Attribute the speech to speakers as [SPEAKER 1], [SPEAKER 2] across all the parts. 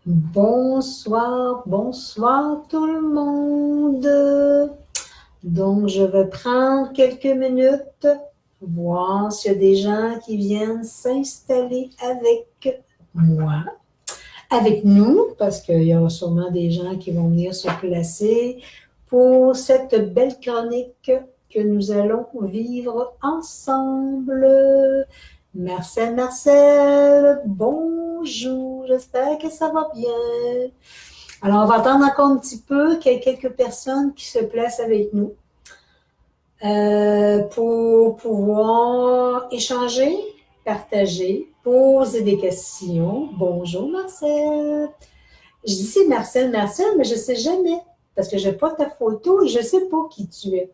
[SPEAKER 1] Bonsoir, bonsoir tout le monde. Donc, je vais prendre quelques minutes, voir s'il y a des gens qui viennent s'installer avec moi, avec nous, parce qu'il y aura sûrement des gens qui vont venir se placer pour cette belle chronique que nous allons vivre ensemble. Marcel, Marcel, bonjour, j'espère que ça va bien. Alors, on va attendre encore un petit peu qu'il y ait quelques personnes qui se placent avec nous pour pouvoir échanger, partager, poser des questions. Bonjour, Marcel. Je dis c'est Marcel, Marcel, mais je ne sais jamais parce que je n'ai pas ta photo et je ne sais pas qui tu es.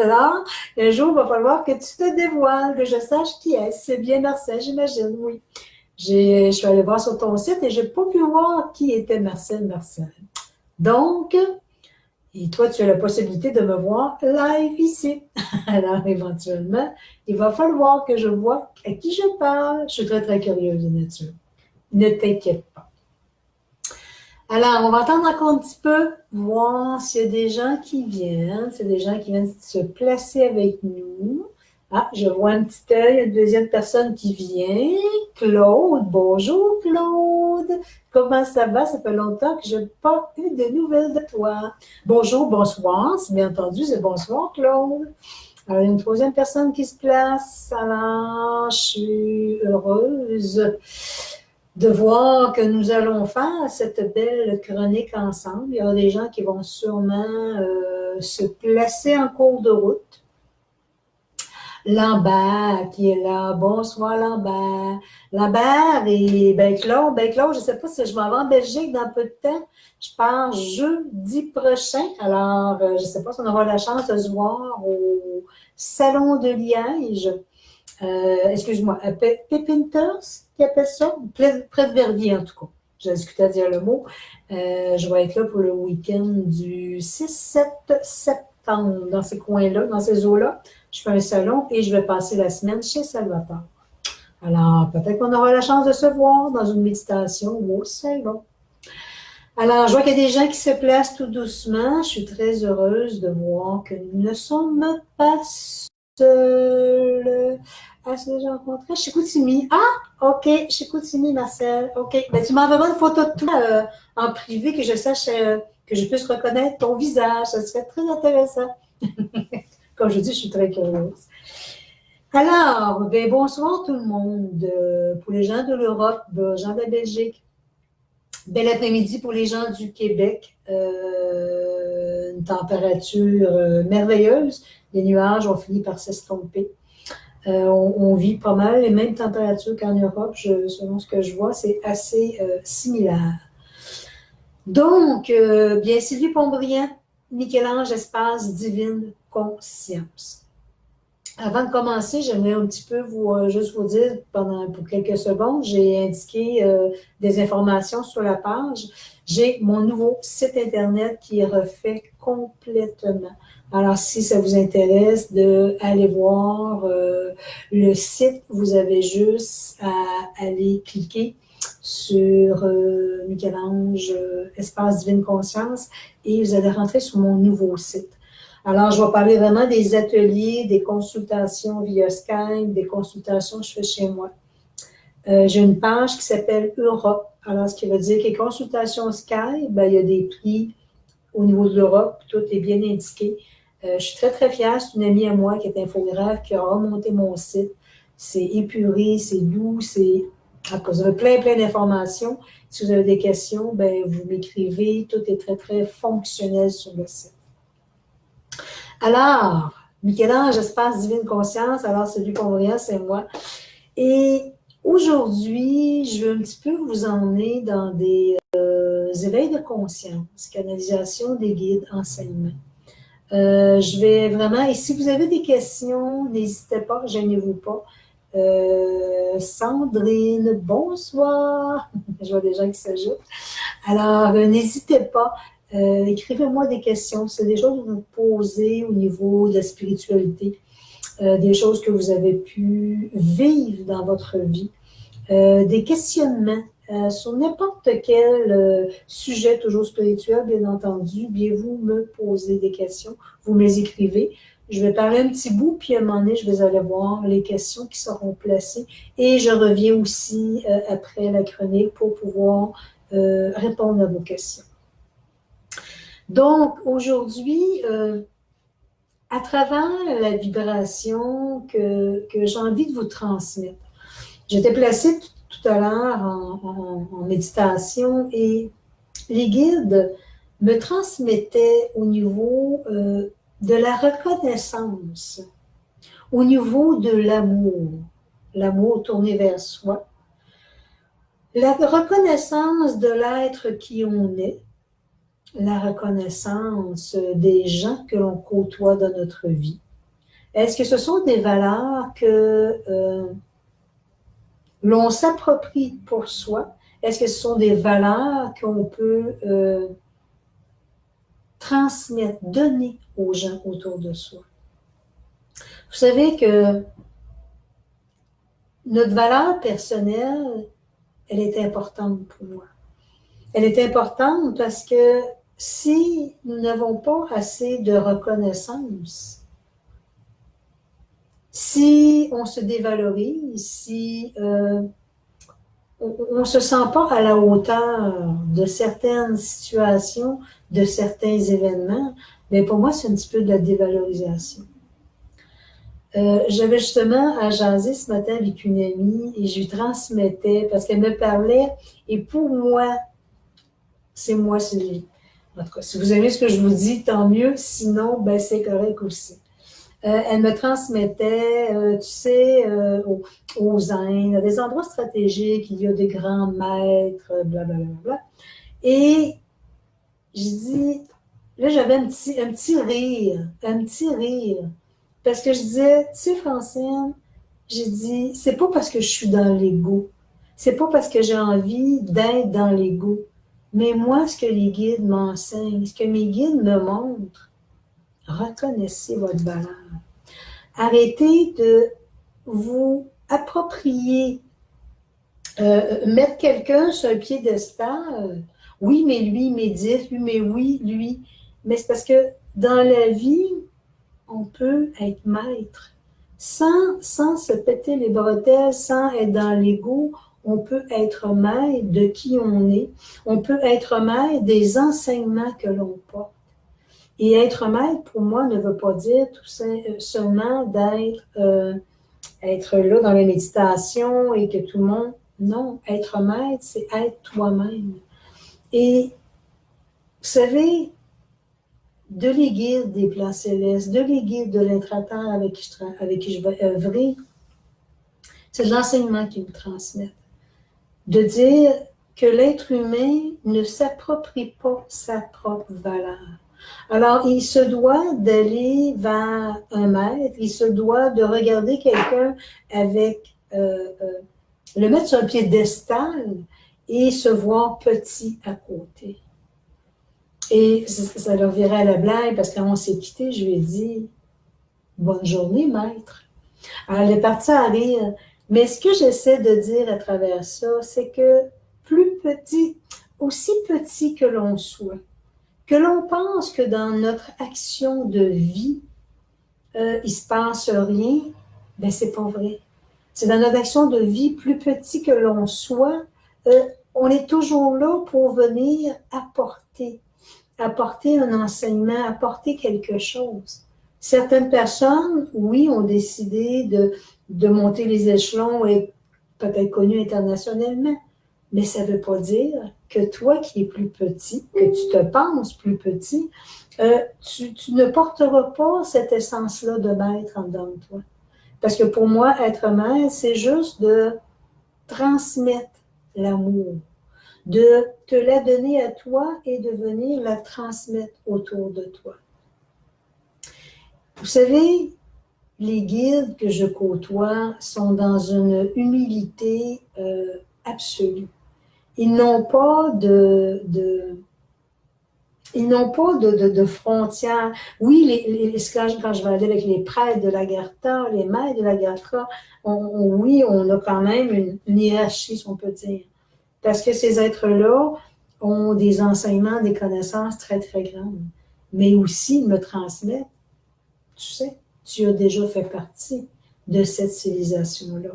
[SPEAKER 1] Alors, un jour, il va falloir que tu te dévoiles, que je sache qui est. C'est bien Marcel, j'imagine, oui. Je suis allée voir sur ton site et je n'ai pas pu voir qui était Marcel Marcel. Donc, et toi, tu as la possibilité de me voir live ici. Alors, éventuellement, il va falloir que je vois à qui je parle. Je suis très, très curieuse de nature. Ne t'inquiète pas. Alors, on va attendre encore un petit peu, voir s'il y a des gens qui viennent, s'il y a des gens qui viennent se placer avec nous. Ah, je vois un petit œil, une deuxième personne qui vient. Claude, bonjour Claude. Comment ça va? Ça fait longtemps que je n'ai pas eu de nouvelles de toi. Bonjour, bonsoir. C'est bien entendu, c'est bonsoir Claude. Alors, il y a une troisième personne qui se place. Alors, je suis heureuse de voir que nous allons faire cette belle chronique ensemble. Il y aura des gens qui vont sûrement se placer en cours de route. Lambert qui est là. Bonsoir Lambert. Lambert et Claude, je ne sais pas si je m'en vais en Belgique dans peu de temps. Je pars jeudi prochain. Alors, je ne sais pas si on aura la chance de se voir au Salon de Liège. Excuse-moi, Pépinters, qui appelle ça? Près de Verviers, en tout cas. J'ai discuté à dire le mot. Je vais être là pour le week-end du 6-7 septembre, dans ces coins-là, dans ces eaux-là. Je fais un salon et je vais passer la semaine chez Salvatore. Alors, peut-être qu'on aura la chance de se voir dans une méditation ou au salon. Alors, je vois qu'il y a des gens qui se placent tout doucement. Je suis très heureuse de voir que nous ne sommes pas seuls. Ah, c'est déjà rencontré chez Chicoutimi. Ah, OK, chez Chicoutimi, Marcel. OK. Ben, tu m'enverras une photo de toi en privé que je sache, que je puisse reconnaître ton visage. Ça serait très intéressant. Comme je dis, je suis très curieuse. Alors, ben, bonsoir tout le monde. Pour les gens de l'Europe, gens de la Belgique, bel après-midi pour les gens du Québec. Une température merveilleuse. Les nuages ont fini par s'estomper. On vit pas mal les mêmes températures qu'en Europe. Selon ce que je vois, c'est assez similaire. Donc, bien, Sylvie Pombriand, Michel-Ange, Espace, Divine, Conscience. Avant de commencer, j'aimerais un petit peu juste vous dire, pour quelques secondes, j'ai indiqué des informations sur la page. J'ai mon nouveau site Internet qui est refait complètement. Alors, si ça vous intéresse d'aller voir le site, vous avez juste à aller cliquer sur Michel-Ange, Espace Divine Conscience, et vous allez rentrer sur mon nouveau site. Alors, je vais parler vraiment des ateliers, des consultations via Skype, des consultations que je fais chez moi. J'ai une page qui s'appelle Europe. Alors, ce qui veut dire que les consultations Skype, ben, il y a des prix au niveau de l'Europe, tout est bien indiqué. Je suis très, très fière. C'est une amie à moi qui est infographe, qui a remonté mon site. C'est épuré, c'est doux, c'est... Vous avez plein, plein d'informations. Si vous avez des questions, ben, vous m'écrivez. Tout est très, très fonctionnel sur le site. Alors, Michel-Ange, Espace Divine Conscience, alors celui qu'on voit, c'est moi. Et aujourd'hui, je veux un petit peu vous emmener dans des éveils de conscience, canalisation des guides, enseignements. Je vais vraiment, et si vous avez des questions, n'hésitez pas, gênez-vous pas. Sandrine, bonsoir. Je vois des gens qui s'ajoutent. Alors, n'hésitez pas. Écrivez-moi des questions. C'est des choses que vous posez au niveau de la spiritualité, des choses que vous avez pu vivre dans votre vie. des questionnements sur n'importe quel sujet, toujours spirituel, bien entendu, bien vous me posez des questions, vous me les écrivez. Je vais parler un petit bout, puis à un moment donné, je vais aller voir les questions qui seront placées et je reviens aussi après la chronique pour pouvoir répondre à vos questions. Donc, aujourd'hui, à travers la vibration que j'ai envie de vous transmettre, j'étais placée tout à l'heure en méditation et les guides me transmettaient au niveau de la reconnaissance, au niveau de l'amour tourné vers soi, la reconnaissance de l'être qui on est, la reconnaissance des gens que l'on côtoie dans notre vie. Est-ce que ce sont des valeurs que l'on s'approprie pour soi? Est-ce que ce sont des valeurs qu'on peut transmettre, donner aux gens autour de soi? Vous savez que notre valeur personnelle, elle est importante pour moi. Elle est importante parce que si nous n'avons pas assez de reconnaissance, si on se dévalorise, si on ne se sent pas à la hauteur de certaines situations, de certains événements, mais pour moi, c'est un petit peu de la dévalorisation. J'avais justement à jaser ce matin avec une amie et je lui transmettais, parce qu'elle me parlait, et pour moi, c'est moi, Sylvie. En tout cas, si vous aimez ce que je vous dis, tant mieux, sinon, ben, c'est correct aussi. Elle me transmettait, tu sais, aux Indes, à des endroits stratégiques, il y a des grands maîtres, blablabla. Et je dis, là, j'avais un petit rire. Parce que je disais, tu sais, Francine, j'ai dit, c'est pas parce que je suis dans l'ego, c'est pas parce que j'ai envie d'être dans l'ego, mais moi, ce que les guides m'enseignent, ce que mes guides me montrent, reconnaissez votre valeur. Arrêtez de vous approprier, mettre quelqu'un sur un piédestal. Oui, mais lui médite, lui, mais oui, lui. Mais c'est parce que dans la vie, on peut être maître. Sans se péter les bretelles, sans être dans l'ego, on peut être maître de qui on est. On peut être maître des enseignements que l'on porte. Et être maître, pour moi, ne veut pas dire tout seulement d'être être là dans les méditations et que tout le monde... Non, être maître, c'est être toi-même. Et vous savez, de les guides des plans célestes, de les guides de l'intraterre avec qui je vais œuvrer, c'est de l'enseignement qu'ils me transmettent. De dire que l'être humain ne s'approprie pas sa propre valeur. Alors, il se doit d'aller vers un maître, il se doit de regarder quelqu'un avec, le mettre sur un piédestal et se voir petit à côté. Et ça leur virait à la blague parce que quand on s'est quitté, je lui ai dit « Bonne journée, maître ». Alors, elle est partie à rire. Mais ce que j'essaie de dire à travers ça, c'est que plus petit, aussi petit que l'on soit, que l'on pense que dans notre action de vie, il ne se passe rien, ben c'est pas vrai. C'est dans notre action de vie, plus petit que l'on soit, on est toujours là pour venir apporter un enseignement, apporter quelque chose. Certaines personnes, oui, ont décidé de monter les échelons et peut-être connues internationalement, mais ça ne veut pas dire que toi qui es plus petit, que tu te penses plus petit, tu ne porteras pas cette essence-là de maître en dedans de toi. Parce que pour moi, être maître, c'est juste de transmettre l'amour, de te la donner à toi et de venir la transmettre autour de toi. Vous savez, les guides que je côtoie sont dans une humilité absolue. Ils n'ont pas Ils n'ont pas de frontières. Oui, quand je vais aller avec les prêtres de la Gartha, les maîtres de la Gartha, oui, on a quand même une hiérarchie, si on peut dire. Parce que ces êtres-là ont des enseignements, des connaissances très, très grandes. Mais aussi, ils me transmettent, tu sais, tu as déjà fait partie de cette civilisation-là.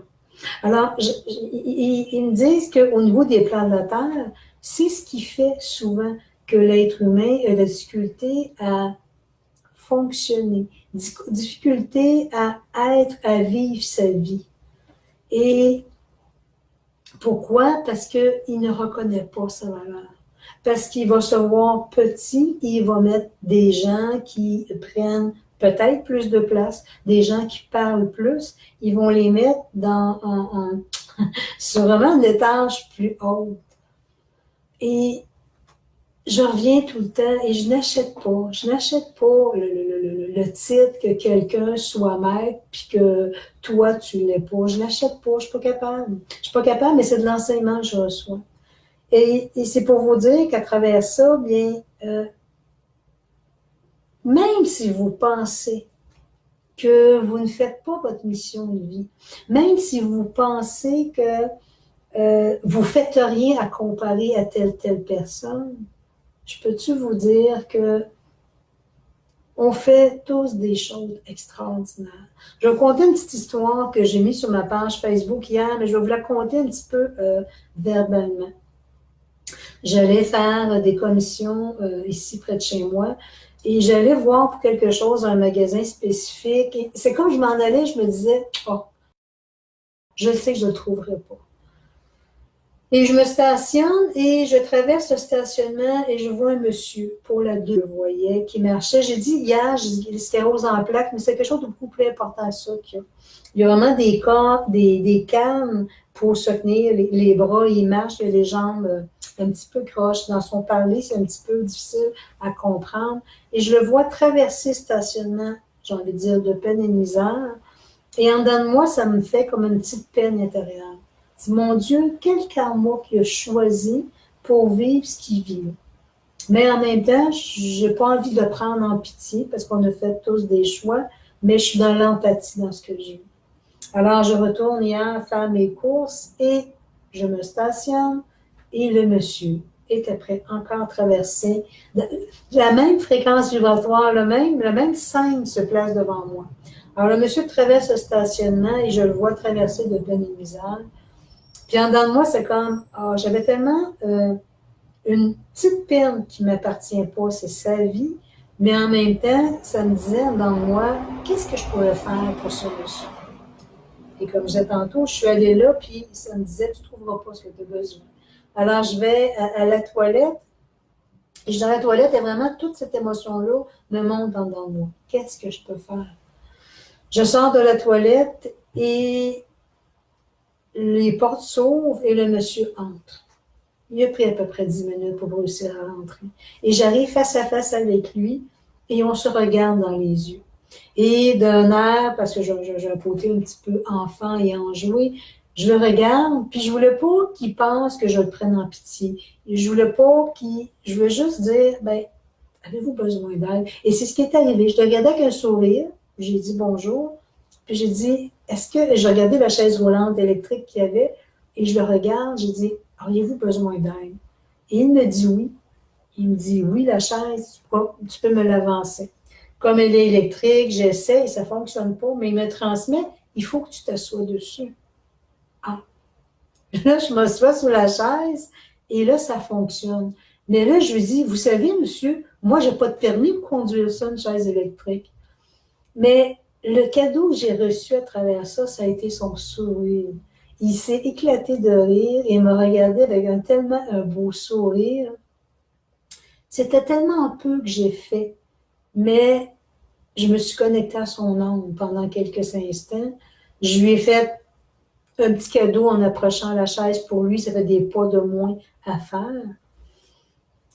[SPEAKER 1] Alors, ils me disent qu'au niveau des plans de la Terre, c'est ce qui fait souvent que l'être humain a de la difficulté à fonctionner, difficulté à vivre sa vie. Et pourquoi? Parce qu'il ne reconnaît pas sa valeur. Parce qu'il va se voir petit, il va mettre des gens qui prennent peut-être plus de place, des gens qui parlent plus, ils vont les mettre sur vraiment une étage plus haute. Et je reviens tout le temps et je n'achète pas le titre que quelqu'un soit maître puis que toi, tu ne l'es pas. Je l'achète pas, je suis pas capable. Je suis pas capable, mais c'est de l'enseignement que je reçois. Et c'est pour vous dire qu'à travers ça, bien, même si vous pensez que vous ne faites pas votre mission de vie, même si vous pensez que vous ne faites rien à comparer à telle personne, je peux-tu vous dire que on fait tous des choses extraordinaires. Je vais vous conter une petite histoire que j'ai mise sur ma page Facebook hier, mais je vais vous la conter un petit peu verbalement. J'allais faire des commissions ici près de chez moi et j'allais voir pour quelque chose un magasin spécifique. Et c'est comme je m'en allais, je me disais, oh, je sais que je ne le trouverai pas. Et je me stationne et je traverse le stationnement et je vois un monsieur, pour la deux, je voyais, qui marchait. J'ai dit hier, j'ai dit les scléroses en plaques, mais c'est quelque chose de beaucoup plus important que ça. Il y a vraiment des cannes pour se tenir, les bras, il marche, il a les jambes un petit peu croches. Dans son parler, c'est un petit peu difficile à comprendre. Et je le vois traverser le stationnement, j'ai envie de dire, de peine et de misère. Et en dedans de moi, ça me fait comme une petite peine intérieure. Je dis, mon Dieu, quel karma qu'il a choisi pour vivre ce qu'il vit. Mais en même temps, je n'ai pas envie de le prendre en pitié parce qu'on a fait tous des choix, mais je suis dans l'empathie dans ce que j'ai. Alors, je retourne hier faire mes courses et je me stationne et le monsieur est après encore traversé. La même fréquence vibratoire, la même scène se place devant moi. Alors, le monsieur traverse le stationnement et je le vois traverser de peine et misère. Puis en dedans de moi, c'est comme, j'avais tellement une petite peine qui ne m'appartient pas, c'est sa vie, mais en même temps, ça me disait dans moi, qu'est-ce que je pourrais faire pour ce monsieur? Et comme je disais tantôt, je suis allée là, puis ça me disait, tu ne trouveras pas ce que tu as besoin. Alors, je vais à la toilette, et je suis dans la toilette, et vraiment, toute cette émotion-là me monte en dedans de moi. Qu'est-ce que je peux faire? Je sors de la toilette, et les portes s'ouvrent, et le monsieur entre. Il a pris à peu près 10 minutes pour réussir à rentrer. Et j'arrive face à face avec lui, et on se regarde dans les yeux. Et d'un air, parce que j'ai un côté un petit peu enfant et enjoué, je le regarde, puis je voulais pas qu'il pense que je le prenne en pitié. Et je voulais pas qu'il... Je voulais juste dire, ben, avez-vous besoin d'aide? Et c'est ce qui est arrivé. Je le regardais avec un sourire, j'ai dit bonjour, puis j'ai dit, est-ce que... J'ai regardé la chaise roulante électrique qu'il y avait, et je le regarde, j'ai dit, auriez-vous besoin d'aide? Et il me dit oui. Il me dit, oui, la chaise, tu peux me l'avancer. Comme elle est électrique, j'essaie, ça ne fonctionne pas, mais il me transmet, il faut que tu t'assoies dessus. Ah, là, je m'assois sur la chaise et là, ça fonctionne. Mais là, je lui dis, vous savez, monsieur, moi, je n'ai pas de permis pour conduire ça, une chaise électrique. Mais le cadeau que j'ai reçu à travers ça, ça a été son sourire. Il s'est éclaté de rire et me regardait avec tellement un beau sourire. C'était tellement peu que j'ai fait, mais je me suis connectée à son âme pendant quelques instants. Je lui ai fait un petit cadeau en approchant la chaise pour lui. Ça fait des pas de moins à faire.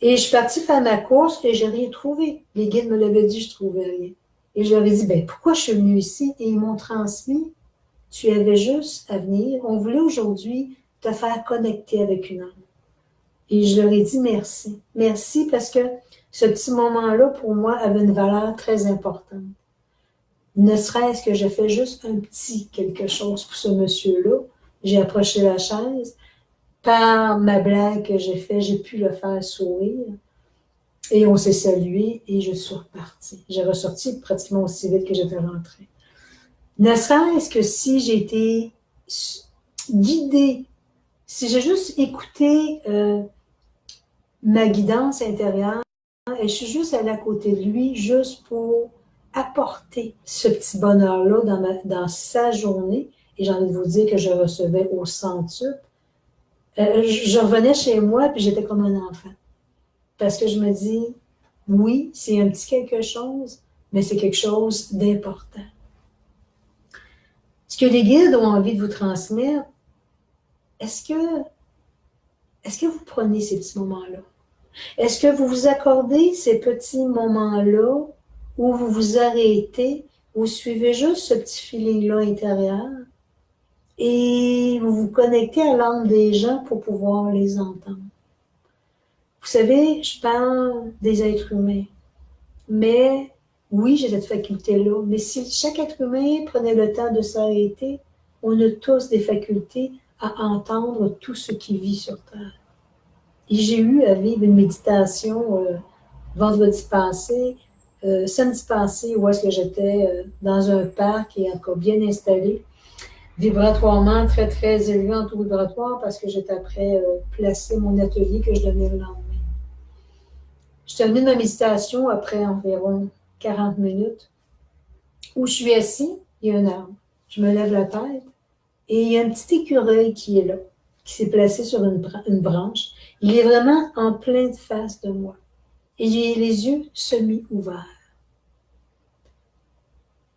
[SPEAKER 1] Et je suis partie faire ma course et j'ai rien trouvé. Les guides me l'avaient dit, je ne trouvais rien. Et je leur ai dit, ben, pourquoi je suis venue ici? Et ils m'ont transmis, tu avais juste à venir. On voulait aujourd'hui te faire connecter avec une âme. Et je leur ai dit merci. Merci parce que Ce petit moment-là, pour moi, avait une valeur très importante. Ne serait-ce que j'ai fait juste un petit quelque chose pour ce monsieur-là. J'ai approché la chaise. Par ma blague que j'ai faite, j'ai pu le faire sourire. Et on s'est salué et je suis repartie. J'ai ressorti pratiquement aussi vite que j'étais rentrée. Ne serait-ce que si j'ai été guidée, si j'ai juste écouté ma guidance intérieure et je suis juste allée à côté de lui juste pour apporter ce petit bonheur-là dans sa journée. Et j'ai envie de vous dire que je recevais au centuple. Je revenais chez moi puis j'étais comme un enfant. Parce que je me dis, oui, c'est un petit quelque chose, mais c'est quelque chose d'important. Ce que les guides ont envie de vous transmettre, est-ce que vous prenez ces petits moments-là? Est-ce que vous vous accordez ces petits moments-là où vous vous arrêtez, vous suivez juste ce petit feeling-là intérieur et vous vous connectez à l'âme des gens pour pouvoir les entendre? Vous savez, je parle des êtres humains, mais oui, j'ai cette faculté-là, mais si chaque être humain prenait le temps de s'arrêter, on a tous des facultés à entendre tout ce qui vit sur Terre. Et j'ai eu à vivre une méditation vendredi passé, samedi passé, où est-ce que j'étais dans un parc et encore bien installé, vibratoirement très, très élevé en tout vibratoire parce que j'étais après placer mon atelier que je donnais le lendemain. Je termine ma méditation après environ 40 minutes où je suis assis, il y a un arbre. Je me lève la tête et il y a un petit écureuil qui est là, qui s'est placé sur une branche. Il est vraiment en pleine face de moi. Et j'ai les yeux semi-ouverts.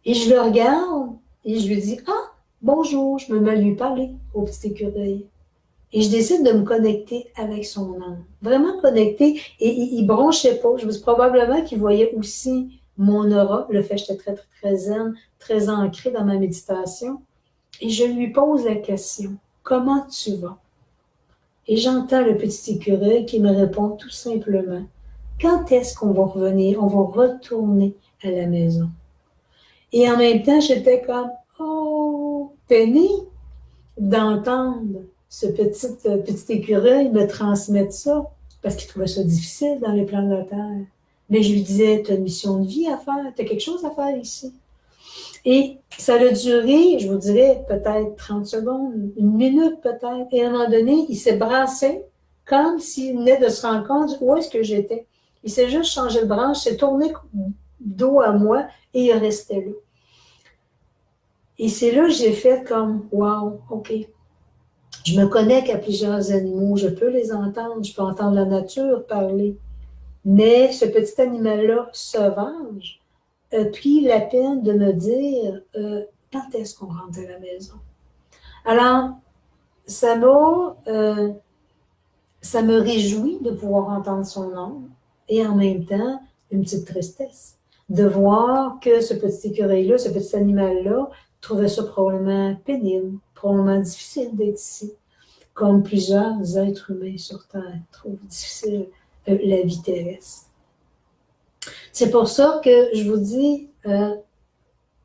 [SPEAKER 1] Et je le regarde et je lui dis « Ah, bonjour », je me mets à lui parler au petit écureuil. Et je décide de me connecter avec son âme. Vraiment connecter. Et il bronchait pas. Je me dis probablement qu'il voyait aussi mon aura, le fait que j'étais très, très, très zen, très ancrée dans ma méditation. Et je lui pose la question, comment tu vas? Et j'entends le petit écureuil qui me répond tout simplement, quand est-ce qu'on va revenir? On va retourner à la maison. Et en même temps, j'étais comme, oh, peiné d'entendre ce petit écureuil me transmettre ça, parce qu'il trouvait ça difficile dans les plans de la Terre. Mais je lui disais, tu as une mission de vie à faire, tu as quelque chose à faire ici. Et ça a duré, je vous dirais, peut-être 30 secondes, une minute peut-être. Et à un moment donné, il s'est brassé comme s'il venait de se rendre compte où est-ce que j'étais. Il s'est juste changé de branche, s'est tourné dos à moi et il restait là. Et c'est là que j'ai fait comme, wow, OK. Je me connecte à plusieurs animaux, je peux les entendre, je peux entendre la nature parler. Mais ce petit animal-là, sauvage, a pris la peine de me dire quand est-ce qu'on rentre à la maison. Alors, ça me réjouit de pouvoir entendre son nom et en même temps, une petite tristesse de voir que ce petit écureuil-là, ce petit animal-là, trouvait ça probablement pénible, probablement difficile d'être ici, comme plusieurs êtres humains sur Terre trouvent difficile la vie terrestre. C'est pour ça que je vous dis,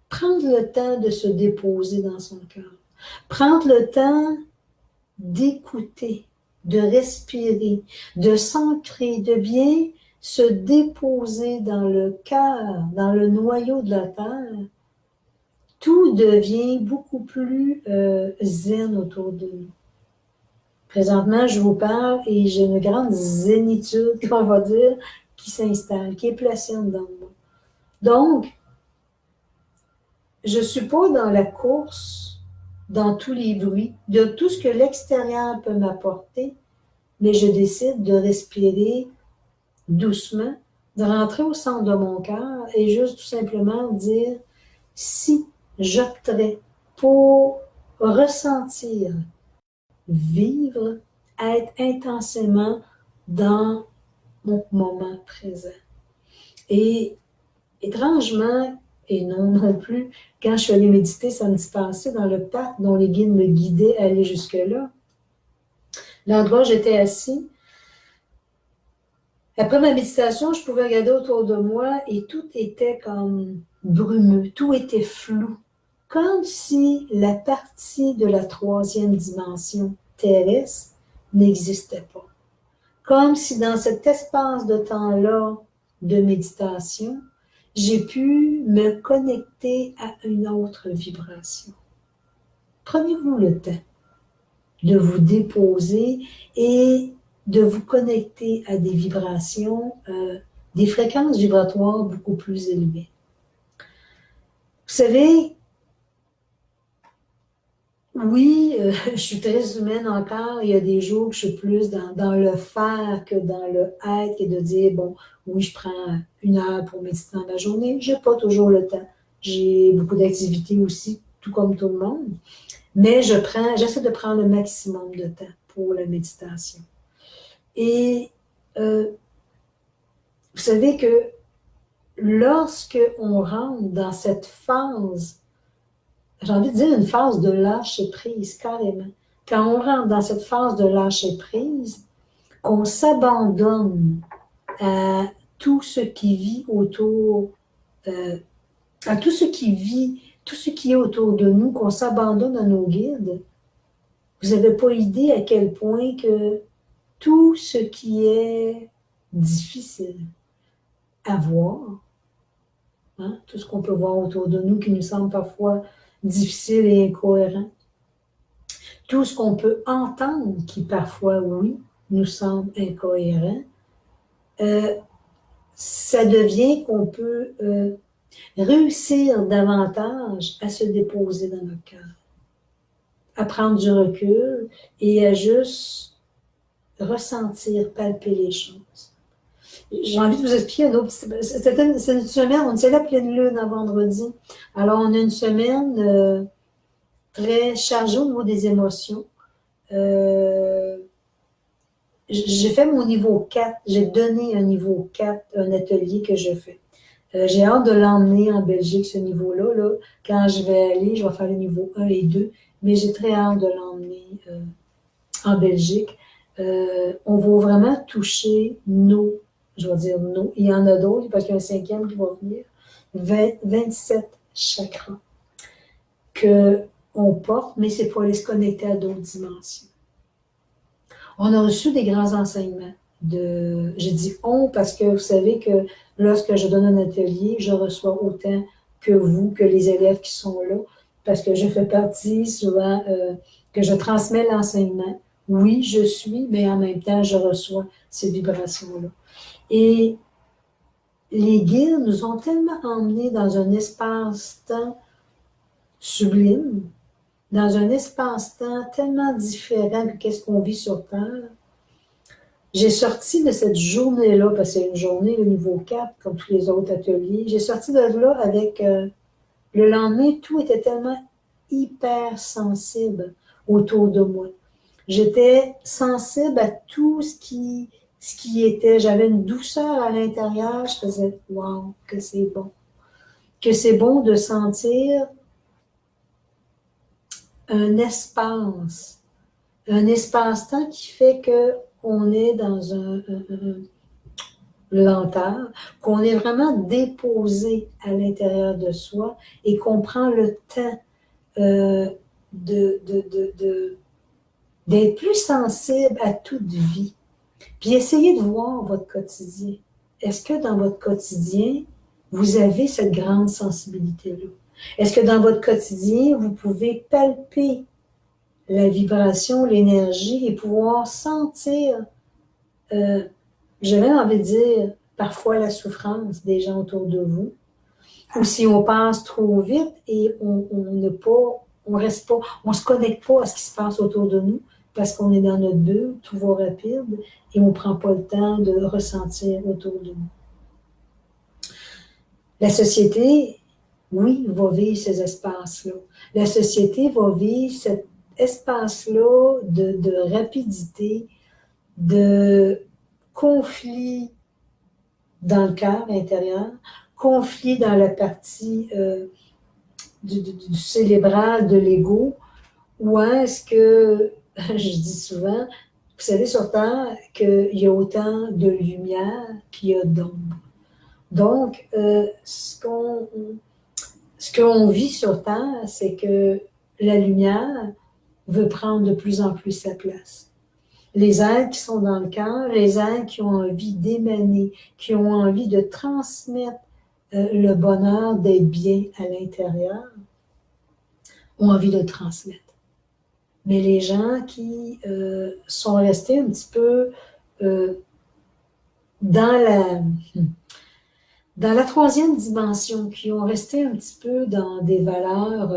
[SPEAKER 1] prendre le temps de se déposer dans son cœur, prendre le temps d'écouter, de respirer, de s'ancrer, de bien se déposer dans le cœur, dans le noyau de la terre, tout devient beaucoup plus zen autour de nous. Présentement, je vous parle et j'ai une grande zénitude, qu'on va dire, qui s'installe, qui est placée en dedans de moi. Donc, je ne suis pas dans la course, dans tous les bruits, de tout ce que l'extérieur peut m'apporter, mais je décide de respirer doucement, de rentrer au centre de mon cœur et juste tout simplement dire si j'opterais pour ressentir, vivre, être intensément dans mon moment présent. Et étrangement, et non plus, quand je suis allée méditer samedi passé dans le parc dont les guides me guidaient à aller jusque-là, l'endroit où j'étais assis, Après ma méditation, je pouvais regarder autour de moi et tout était comme brumeux, tout était flou, comme si la partie de la troisième dimension terrestre n'existait pas. Comme si dans cet espace de temps-là de méditation, j'ai pu me connecter à une autre vibration. Prenez-vous le temps de vous déposer et de vous connecter à des vibrations, des fréquences vibratoires beaucoup plus élevées. Vous savez, oui, je suis très humaine encore. Il y a des jours que je suis plus dans le faire que dans le être et de dire, bon, oui, je prends 1 heure pour méditer dans ma journée. Je n'ai pas toujours le temps. J'ai beaucoup d'activités aussi, tout comme tout le monde. Mais j'essaie de prendre le maximum de temps pour la méditation. Et vous savez que lorsque on rentre dans cette phase, j'ai envie de dire une phase de lâcher prise, carrément. Quand on rentre dans cette phase de lâcher prise, qu'on s'abandonne à tout ce qui vit autour, à tout ce qui vit, tout ce qui est autour de nous, qu'on s'abandonne à nos guides, vous n'avez pas idée à quel point que tout ce qui est difficile à voir, hein, tout ce qu'on peut voir autour de nous qui nous semble parfois difficile et incohérent, tout ce qu'on peut entendre qui parfois, oui, nous semble incohérent, ça devient qu'on peut réussir davantage à se déposer dans notre cœur, à prendre du recul et à juste ressentir, palper les choses. J'ai envie de vous expliquer un autre. C'est une semaine, on était la pleine lune à vendredi. Alors, on a une semaine très chargée au niveau des émotions. J'ai fait mon niveau 4. J'ai donné un niveau 4, un atelier que je fais. J'ai hâte de l'emmener en Belgique, ce niveau-là. Là. Quand je vais aller, je vais faire le niveau 1 et 2, mais j'ai très hâte de l'emmener en Belgique. On va vraiment toucher je vais dire nos, il y en a d'autres, parce qu'il y a un 5e qui va venir, 27 chakras qu'on porte, mais c'est pour aller se connecter à d'autres dimensions. On a reçu des grands enseignements. J'ai dit on parce que vous savez que lorsque je donne un atelier, je reçois autant que vous, que les élèves qui sont là, parce que je fais partie souvent, que je transmets l'enseignement. Oui, je suis, mais en même temps, je reçois ces vibrations-là. Et les guides nous ont tellement emmenés dans un espace-temps sublime, dans un espace-temps tellement différent que qu'est-ce qu'on vit sur Terre. J'ai sorti de cette journée-là, parce que c'est une journée, le niveau 4, comme tous les autres ateliers, j'ai sorti de là avec, le lendemain, tout était tellement hyper sensible autour de moi. J'étais sensible à tout ce qui était. J'avais une douceur à l'intérieur. Je faisais « wow, que c'est bon ». Que c'est bon de sentir un espace-temps qui fait qu'on est dans un lenteur, qu'on est vraiment déposé à l'intérieur de soi et qu'on prend le temps d'être plus sensible à toute vie. Puis essayez de voir votre quotidien. Est-ce que dans votre quotidien, vous avez cette grande sensibilité-là? Est-ce que dans votre quotidien, vous pouvez palper la vibration, l'énergie et pouvoir sentir, j'ai même envie de dire, parfois la souffrance des gens autour de vous? Ou si on passe trop vite et on reste pas, on se connecte pas à ce qui se passe autour de nous parce qu'on est dans notre bulle, tout va rapide et on prend pas le temps de ressentir autour de nous. La société, oui, va vivre ces espaces-là. La société va vivre cet espace-là de rapidité, de conflit dans le cœur intérieur, conflit dans la partie du cérébral, de l'ego, où est-ce que, je dis souvent, Vous savez sur Terre qu'il y a autant de lumière qu'il y a d'ombre. Donc, ce qu'on vit sur Terre, c'est que la lumière veut prendre de plus en plus sa place. Les êtres qui sont dans le cœur, les êtres qui ont envie d'émaner, qui ont envie de transmettre le bonheur d'être bien à l'intérieur, ont envie de le transmettre. Mais les gens qui sont restés un petit peu dans la troisième dimension, qui ont resté un petit peu dans des valeurs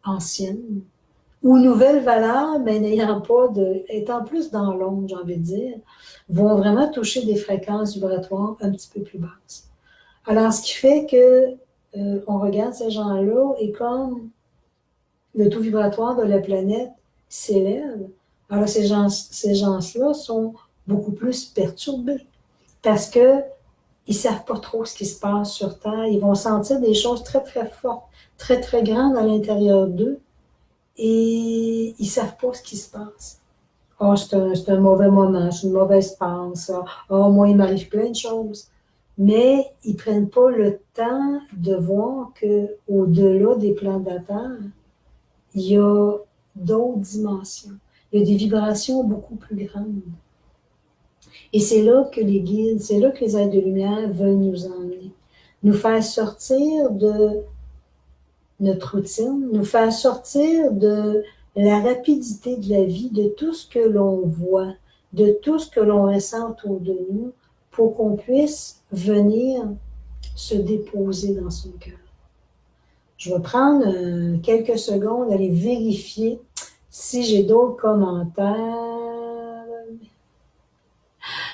[SPEAKER 1] anciennes, ou nouvelles valeurs, mais n'ayant pas étant plus dans l'ombre, j'ai envie de dire, vont vraiment toucher des fréquences vibratoires un petit peu plus basses. Alors, ce qui fait que on regarde ces gens-là et comme le taux vibratoire de la planète s'élève, alors ces gens-là sont beaucoup plus perturbés parce que ils savent pas trop ce qui se passe sur Terre. Ils vont sentir des choses très, très fortes, très, très grandes à l'intérieur d'eux et ils savent pas ce qui se passe. Oh, c'est un mauvais moment, c'est une mauvaise passe. Oh, moi, il m'arrive plein de choses. Mais ils prennent pas le temps de voir qu'au-delà des plans de la Terre, il y a d'autres dimensions. Il y a des vibrations beaucoup plus grandes. Et c'est là que les guides, c'est là que les êtres de lumière veulent nous emmener. Nous faire sortir de notre routine, nous faire sortir de la rapidité de la vie, de tout ce que l'on voit, de tout ce que l'on ressent autour de nous, pour qu'on puisse venir se déposer dans son cœur. Je vais prendre quelques secondes, aller vérifier si j'ai d'autres commentaires.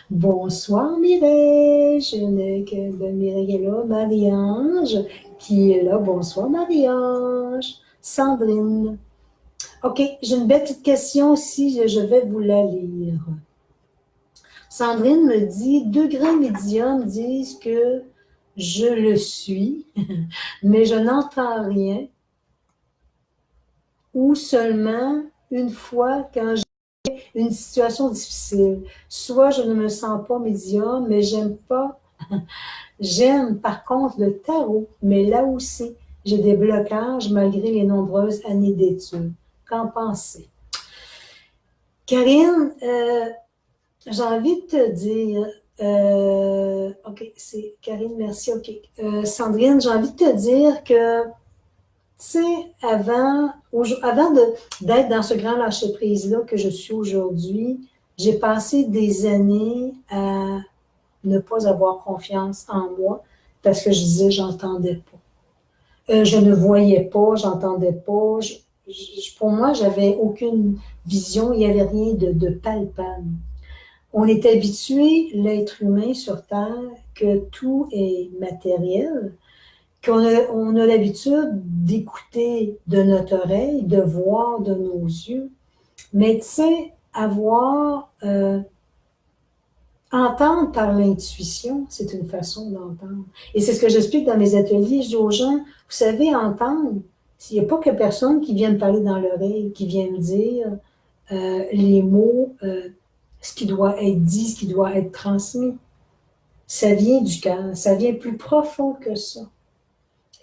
[SPEAKER 1] Bonsoir Mireille, je n'ai que de Mireille est là, Marie-Ange qui est là. Bonsoir Marie-Ange. Sandrine. OK, j'ai une belle petite question aussi, je vais vous la lire. Sandrine me dit, 2 grands médiums disent que je le suis, mais je n'entends rien, ou seulement une fois quand j'ai une situation difficile. Soit je ne me sens pas médium, mais j'aime pas. J'aime par contre le tarot, mais là aussi, j'ai des blocages malgré les nombreuses années d'études. Qu'en pensez? Karine, j'ai envie de te dire, OK, c'est Karine, merci, OK. Sandrine, j'ai envie de te dire que, tu sais, avant d'être dans ce grand lâcher-prise-là que je suis aujourd'hui, j'ai passé des années à ne pas avoir confiance en moi parce que je disais, j'entendais pas. Je ne voyais pas, j'entendais pas. Pour moi, j'avais aucune vision, il n'y avait rien de palpable. On est habitué, l'être humain sur Terre, que tout est matériel, qu'on a l'habitude d'écouter de notre oreille, de voir de nos yeux. Mais tu sais, entendre par l'intuition, c'est une façon d'entendre. Et c'est ce que j'explique dans mes ateliers. Je dis aux gens, vous savez, entendre, s'il n'y a pas que personne qui vient me parler dans l'oreille, qui vient me dire les mots, ce qui doit être dit, ce qui doit être transmis. Ça vient du cœur, ça vient plus profond que ça.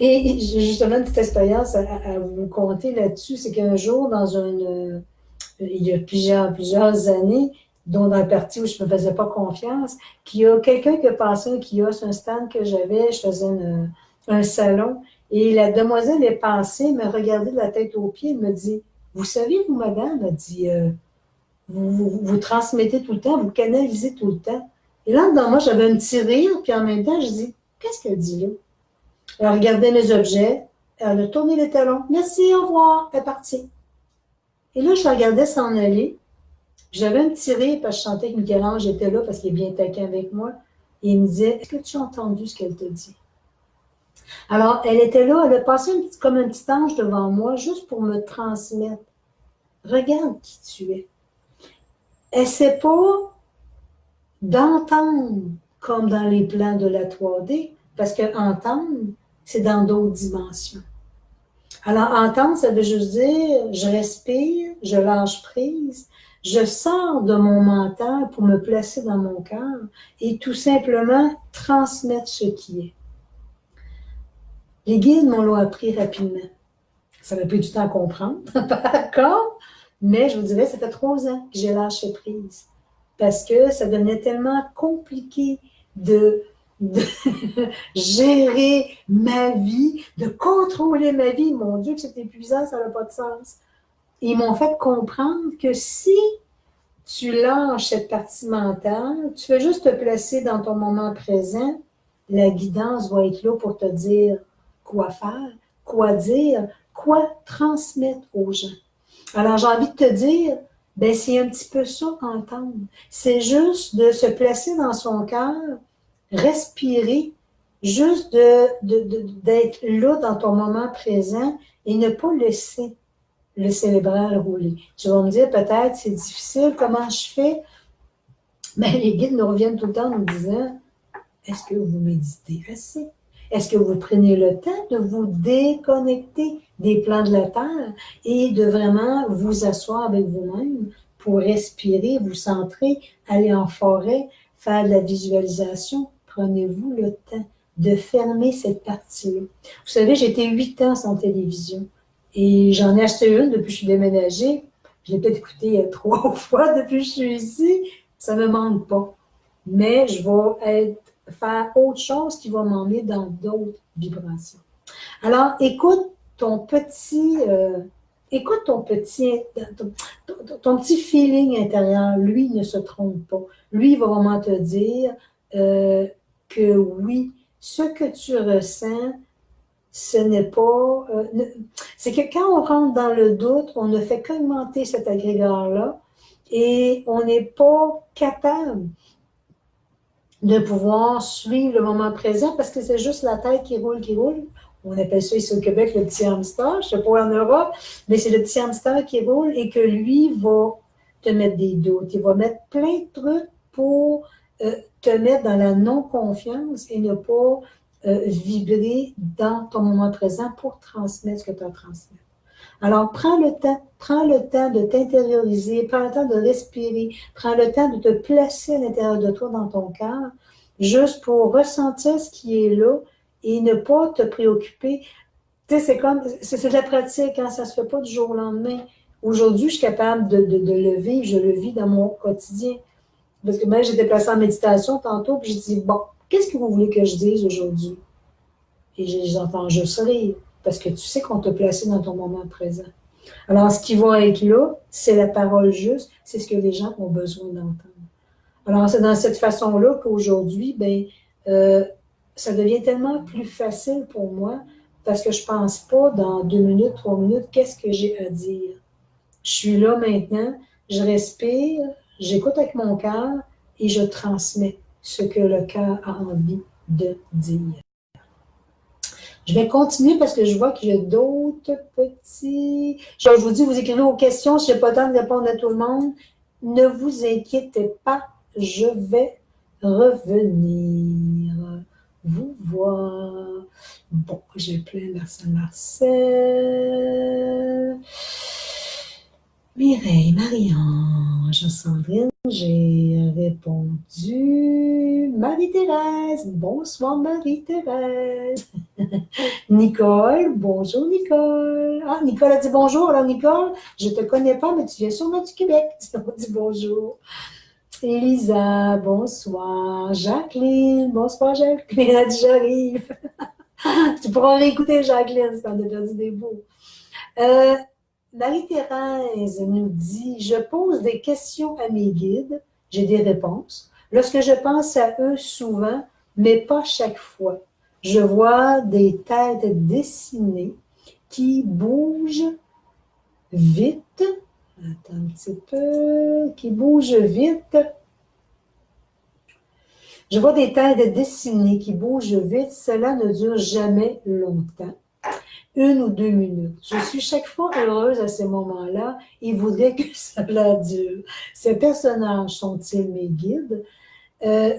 [SPEAKER 1] Et j'ai justement une petite expérience à vous conter là-dessus, c'est qu'un jour, il y a plusieurs années, dont dans le parti où je ne me faisais pas confiance, qu'il y a quelqu'un qui a passé un kiosque, un stand que j'avais, je faisais un salon, et la demoiselle est passée, me regardait de la tête aux pieds, elle me dit, vous savez, vous, madame, elle dit, vous transmettez tout le temps, vous canalisez tout le temps. Et là, dans moi, j'avais un petit rire, puis en même temps, je dis, qu'est-ce qu'elle dit là? Elle regardait mes objets, elle a tourné les talons. Merci, au revoir, elle est partie. Et là, je la regardais s'en aller. J'avais un petit rire parce que je sentais que Michel-Ange était là parce qu'il est bien taquin avec moi. Et il me disait, est-ce que tu as entendu ce qu'elle te dit? Alors, elle était là, elle a passé comme un petit ange devant moi juste pour me transmettre. Regarde qui tu es. Essaie pas d'entendre comme dans les plans de la 3D, parce que entendre, c'est dans d'autres dimensions. Alors, entendre, ça veut juste dire, je respire, je lâche prise, je sors de mon mental pour me placer dans mon cœur et tout simplement transmettre ce qui est. Les guides m'ont appris rapidement. Ça m'a pris du temps à comprendre, par contre, mais je vous dirais, ça fait 3 ans que j'ai lâché prise. Parce que ça devenait tellement compliqué de gérer ma vie, de contrôler ma vie. Mon Dieu, que c'est épuisant, ça n'a pas de sens. Ils m'ont fait comprendre que si tu lâches cette partie mentale, tu veux juste te placer dans ton moment présent, la guidance va être là pour te dire quoi faire, quoi dire, quoi transmettre aux gens. Alors, j'ai envie de te dire, ben, c'est un petit peu ça entendre. C'est juste de se placer dans son cœur, respirer, juste d'être là dans ton moment présent et ne pas laisser le cérébral rouler. Tu vas me dire, peut-être, c'est difficile, comment je fais? Mais les guides nous reviennent tout le temps en nous disant, est-ce que vous méditez assez? Est-ce que vous prenez le temps de vous déconnecter des plans de la Terre et de vraiment vous asseoir avec vous-même pour respirer, vous centrer, aller en forêt, faire de la visualisation? Prenez-vous le temps de fermer cette partie-là. Vous savez, j'ai été 8 ans sans télévision et j'en ai acheté une depuis que je suis déménagée. Je l'ai peut-être écoutée 3 fois depuis que je suis ici. Ça ne me manque pas. Mais je vais faire autre chose qui va m'emmener dans d'autres vibrations. Alors, écoute ton petit feeling intérieur. Lui ne se trompe pas. Lui, il va vraiment te dire que oui, ce que tu ressens, ce n'est pas... c'est que quand on rentre dans le doute, on ne fait qu'augmenter cet agrégat-là et on n'est pas capable de pouvoir suivre le moment présent parce que c'est juste la tête qui roule, qui roule. On appelle ça ici au Québec le petit hamster, je ne sais pas en Europe, mais c'est le petit hamster qui roule et que lui va te mettre des doutes. Il va mettre plein de trucs pour te mettre dans la non-confiance et ne pas vibrer dans ton moment présent pour transmettre ce que tu as transmis. Alors, prends le temps de t'intérioriser, prends le temps de respirer, prends le temps de te placer à l'intérieur de toi dans ton cœur, juste pour ressentir ce qui est là et ne pas te préoccuper. Tu sais, c'est de la pratique, hein, ça ne se fait pas du jour au lendemain. Aujourd'hui, je suis capable de le vivre, je le vis dans mon quotidien. Parce que même j'étais placée en méditation tantôt, puis je dis, bon, qu'est-ce que vous voulez que je dise aujourd'hui? Et j'entends juste rire, parce que tu sais qu'on t'a placé dans ton moment présent. Alors, ce qui va être là, c'est la parole juste, c'est ce que les gens ont besoin d'entendre. Alors, c'est dans cette façon-là qu'aujourd'hui, ça devient tellement plus facile pour moi, parce que je ne pense pas dans 2 minutes, 3 minutes, qu'est-ce que j'ai à dire. Je suis là maintenant, je respire, j'écoute avec mon cœur et je transmets ce que le cœur a envie de dire. Je vais continuer parce que je vois qu'il y a d'autres petits... Je vous dis, vous écrivez aux questions, je n'ai pas le temps de répondre à tout le monde. Ne vous inquiétez pas, je vais revenir vous voir. Bon, j'ai plein Marcel. Mireille, Marie-Ange, Sandrine, j'ai répondu. Marie-Thérèse, bonsoir Marie-Thérèse. Nicole, bonjour Nicole. Ah, Nicole a dit bonjour. Alors Nicole, je ne te connais pas, mais tu viens sûrement du Québec. On dit bonjour. Elisa, bonsoir. Jacqueline, bonsoir Jacqueline. Elle a dit j'arrive. Tu pourras réécouter Jacqueline si tu en as perdu des bouts. Marie-Thérèse nous dit « Je pose des questions à mes guides, j'ai des réponses. Lorsque je pense à eux souvent, mais pas chaque fois. Je vois des têtes dessinées qui bougent vite. Attends un petit peu. Qui bougent vite. Je vois des têtes dessinées qui bougent vite. Cela ne dure jamais longtemps. 1 ou 2 minutes. Je suis chaque fois heureuse à ces moments-là et voudrais que cela dure. Ces personnages sont-ils mes guides?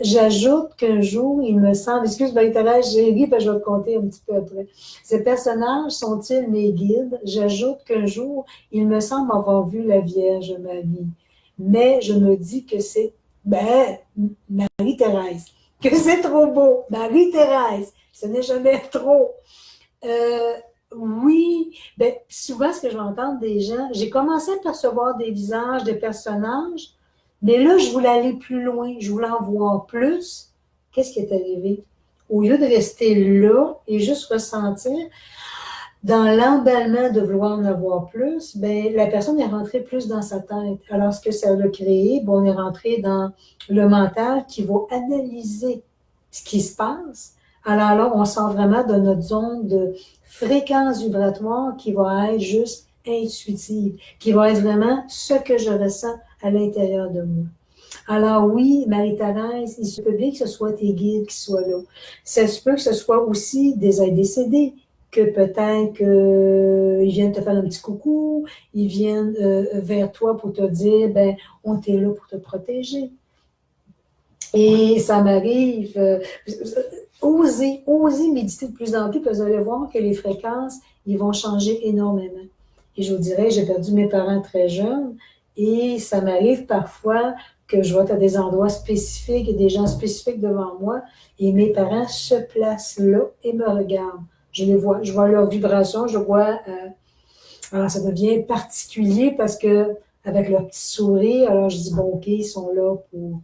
[SPEAKER 1] J'ajoute qu'un jour, il me semble, excuse Marie-Thérèse, j'ai ri, je vais te compter un petit peu après. Ces personnages sont-ils mes guides? J'ajoute qu'un jour, il me semble avoir vu la Vierge Marie. mais je me dis que c'est, ben, Marie-Thérèse, que c'est trop beau. Marie-Thérèse, ce n'est jamais trop. Euh, oui, ben, souvent, ce que je vais entendre des gens, j'ai commencé à percevoir des visages, des personnages, mais là, je voulais aller plus loin, je voulais en voir plus. Qu'est-ce qui est arrivé? Au lieu de rester là et juste ressentir, dans l'emballement de vouloir en avoir plus, ben, la personne est rentrée plus dans sa tête. Alors, ce que ça a créé, ben, on est rentré dans le mental qui va analyser ce qui se passe. Alors là, on sort vraiment de notre zone de fréquence vibratoire qui va être juste intuitive, qui va être vraiment ce que je ressens à l'intérieur de moi. Alors oui, Marie-Thérèse, il se peut bien que ce soit tes guides qui soient là. Ça se peut que ce soit aussi des aides décédés, que peut-être qu'ils viennent te faire un petit coucou, ils viennent vers toi pour te dire, ben, on est là pour te protéger. Et ça m'arrive, osez méditer de plus en plus, parce que vous allez voir que les fréquences, ils vont changer énormément. Et je vous dirais, j'ai perdu mes parents très jeunes, et ça m'arrive parfois que je vais à des endroits spécifiques et des gens spécifiques devant moi, et mes parents se placent là et me regardent. Je les vois, je vois leur vibration, je vois, alors ça devient particulier parce que avec leur petit sourire, alors je dis, bon, ok, ils sont là pour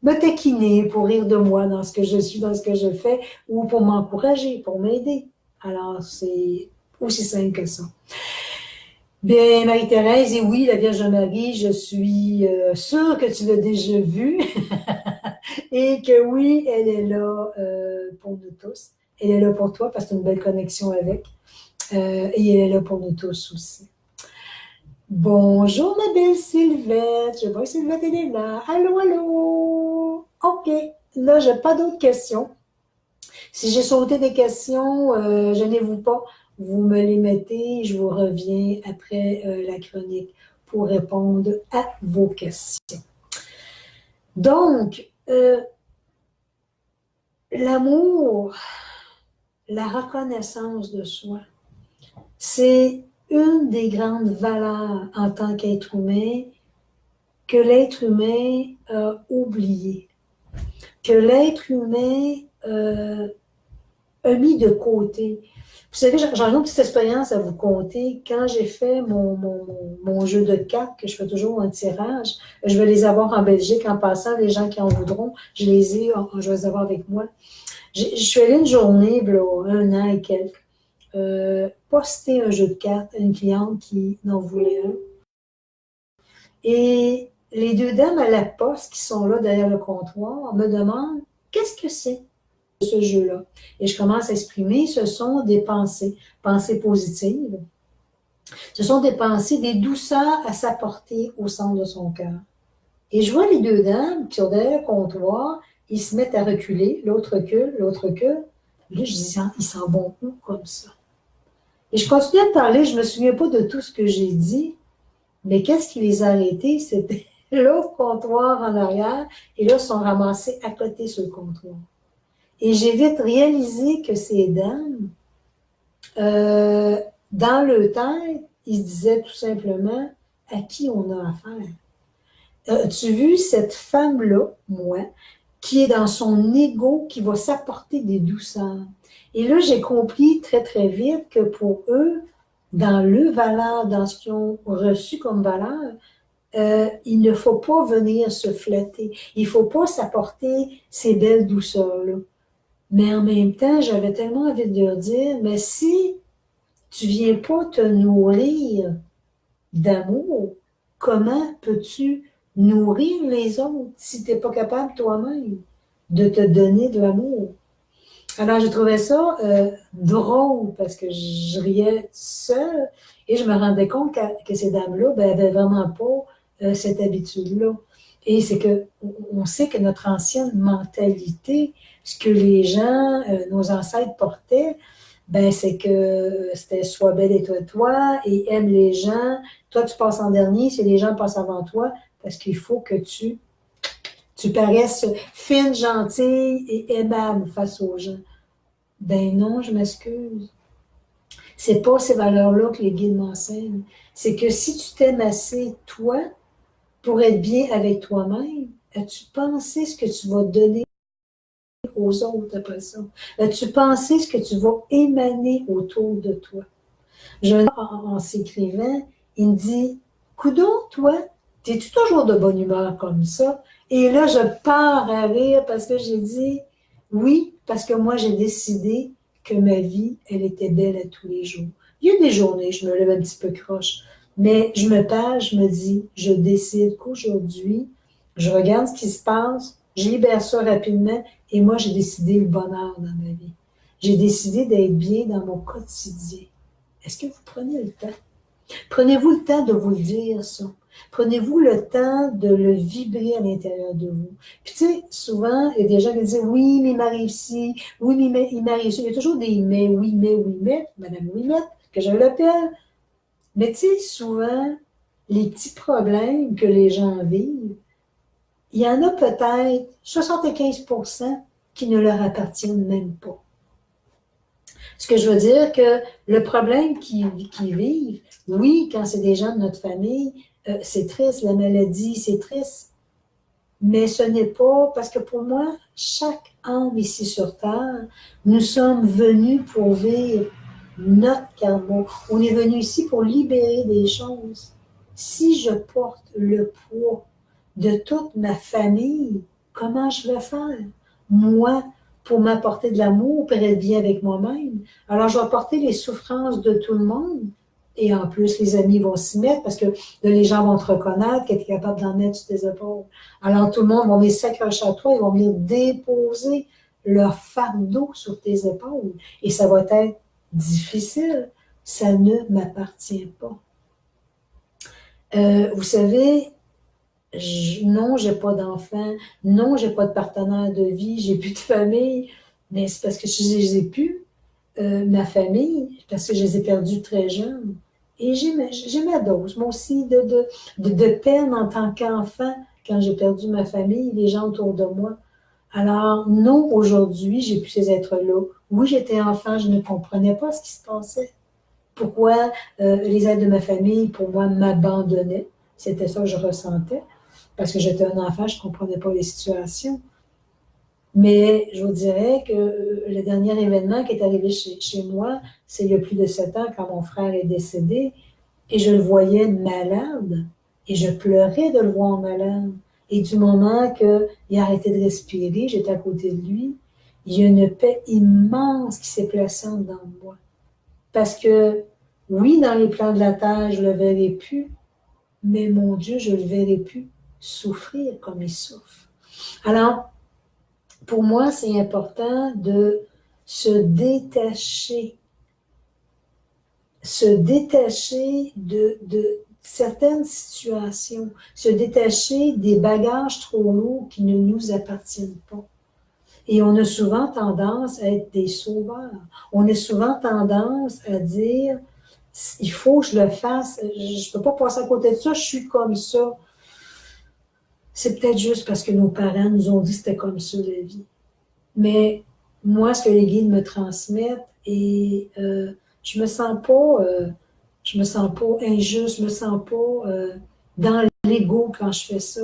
[SPEAKER 1] me taquiner, pour rire de moi dans ce que je suis, dans ce que je fais, ou pour m'encourager, pour m'aider. Alors, c'est aussi simple que ça. Bien, Marie-Thérèse, et oui, la Vierge Marie, je suis sûre que tu l'as déjà vue et que oui, elle est là pour nous tous. Elle est là pour toi parce que tu as une belle connexion avec. Et elle est là pour nous tous aussi. Bonjour, ma belle Sylvette. Je vois que Sylvette, elle est là. Allô, allô. OK. Là, je n'ai pas d'autres questions. Si j'ai sauté des questions, gênez-vous pas. Vous me les mettez. Je vous reviens après la chronique pour répondre à vos questions. Donc, l'amour, la reconnaissance de soi, c'est une des grandes valeurs en tant qu'être humain que l'être humain a oublié, que l'être humain a mis de côté. Vous savez, j'en ai une petite expérience à vous conter. Quand j'ai fait mon jeu de cartes, que je fais toujours un tirage, je vais les avoir en Belgique en passant, les gens qui en voudront, je vais les avoir avec moi. Je suis allée une journée, là, un an et quelques, poster un jeu de cartes à une cliente qui en voulait un. Et les deux dames à la poste qui sont là derrière le comptoir me demandent qu'est-ce que c'est ce jeu-là. Et je commence à exprimer, ce sont des pensées, pensées positives. Ce sont des pensées, des douceurs à s'apporter au centre de son cœur. Et je vois les deux dames qui sont derrière le comptoir, ils se mettent à reculer, l'autre recule, l'autre recule. Et là, je dis, ils s'en vont où comme ça? Et je continue à parler, je ne me souviens pas de tout ce que j'ai dit, mais qu'est-ce qui les a arrêtés? C'était l'autre comptoir en arrière, et là, ils sont ramassés à côté sur le comptoir. Et j'ai vite réalisé que ces dames, dans le tête, ils se disaient tout simplement à qui on a affaire. As-tu vu cette femme-là, moi, qui est dans son ego, qui va s'apporter des douceurs? Et là, j'ai compris très, très vite que pour eux, dans le valeur, dans ce qu'ils ont reçu comme valeur, il ne faut pas venir se flatter. Il ne faut pas s'apporter ces belles douceurs-là. Mais en même temps, j'avais tellement envie de leur dire, mais si tu ne viens pas te nourrir d'amour, comment peux-tu nourrir les autres si tu n'es pas capable toi-même de te donner de l'amour? Alors, je trouvais ça drôle parce que je riais seule et je me rendais compte que ces dames-là n'avaient vraiment pas cette habitude-là. Et c'est que on sait que notre ancienne mentalité, ce que les gens, nos ancêtres portaient, ben c'est que c'était sois belle et toi et aime les gens. Toi, tu passes en dernier si les gens passent avant toi parce qu'il faut que tu paraisses fine, gentille et aimable face aux gens. Ben non, je m'excuse. C'est pas ces valeurs-là que les guides m'enseignent. C'est que si tu t'aimes assez, toi, pour être bien avec toi-même, as-tu pensé ce que tu vas donner aux autres après ça? As-tu pensé ce que tu vas émaner autour de toi? En s'écrivant, il me dit, coudonc, toi, t'es-tu toujours de bonne humeur comme ça? Et là, je pars à rire parce que j'ai dit, oui, parce que moi, j'ai décidé que ma vie, elle était belle à tous les jours. Il y a des journées, je me lève un petit peu croche, mais je me parle, je me dis, je décide qu'aujourd'hui, je regarde ce qui se passe, je libère ça rapidement, et moi, j'ai décidé le bonheur dans ma vie. J'ai décidé d'être bien dans mon quotidien. Est-ce que vous prenez le temps? Prenez-vous le temps de vous le dire, ça. Prenez-vous le temps de le vibrer à l'intérieur de vous. Puis, tu sais, souvent, il y a des gens qui disent, oui, mais il m'arrive ci, oui, mais il m'arrive ça. Il y a toujours des oui, mais, Madame Ouimette, que je l'appelle. Mais, tu sais, souvent, les petits problèmes que les gens vivent, il y en a peut-être 75% qui ne leur appartiennent même pas. Ce que je veux dire que le problème qu'ils vivent, oui, quand c'est des gens de notre famille, c'est triste, la maladie, c'est triste. Mais ce n'est pas, parce que pour moi, chaque âme ici sur Terre, nous sommes venus pour vivre notre karma. On est venu ici pour libérer des choses. Si je porte le poids de toute ma famille, comment je vais faire? Moi, pour m'apporter de l'amour, pour être bien avec moi-même. Alors, je vais porter les souffrances de tout le monde. Et en plus, les amis vont s'y mettre parce que là, les gens vont te reconnaître que tu es capable d'en mettre sur tes épaules. Alors, tout le monde va venir s'accrocher à toi, ils vont venir déposer leur fardeau sur tes épaules. Et ça va être difficile. Ça ne m'appartient pas. Vous savez, non, j'ai pas d'enfant. Non, j'ai pas de partenaire de vie. J'ai plus de famille. Mais c'est parce que je les ai plus. Ma famille, parce que je les ai perdus très jeunes. Et j'ai ma dose, moi aussi, de peine en tant qu'enfant quand j'ai perdu ma famille, les gens autour de moi. Alors, non, aujourd'hui, j'ai plus ces êtres-là. Oui, j'étais enfant, je ne comprenais pas ce qui se passait. Pourquoi les aides de ma famille, pour moi, m'abandonnaient. C'était ça que je ressentais. Parce que j'étais un enfant, je ne comprenais pas les situations. Mais je vous dirais que le dernier événement qui est arrivé chez moi, c'est il y a plus de 7 ans quand mon frère est décédé et je le voyais malade et je pleurais de le voir malade. Et du moment qu'il a arrêté de respirer, j'étais à côté de lui, il y a une paix immense qui s'est placée dans moi. Parce que oui, dans les plans de la terre, je le verrai plus, mais mon Dieu, je le verrai plus souffrir comme il souffre. Alors, pour moi, c'est important de se détacher de certaines situations, se détacher des bagages trop lourds qui ne nous appartiennent pas. Et on a souvent tendance à être des sauveurs. On a souvent tendance à dire, il faut que je le fasse, je ne peux pas passer à côté de ça, je suis comme ça. C'est peut-être juste parce que nos parents nous ont dit que c'était comme ça la vie. Mais moi, ce que les guides me transmettent, et je me sens pas injuste, je me sens pas dans l'ego quand je fais ça.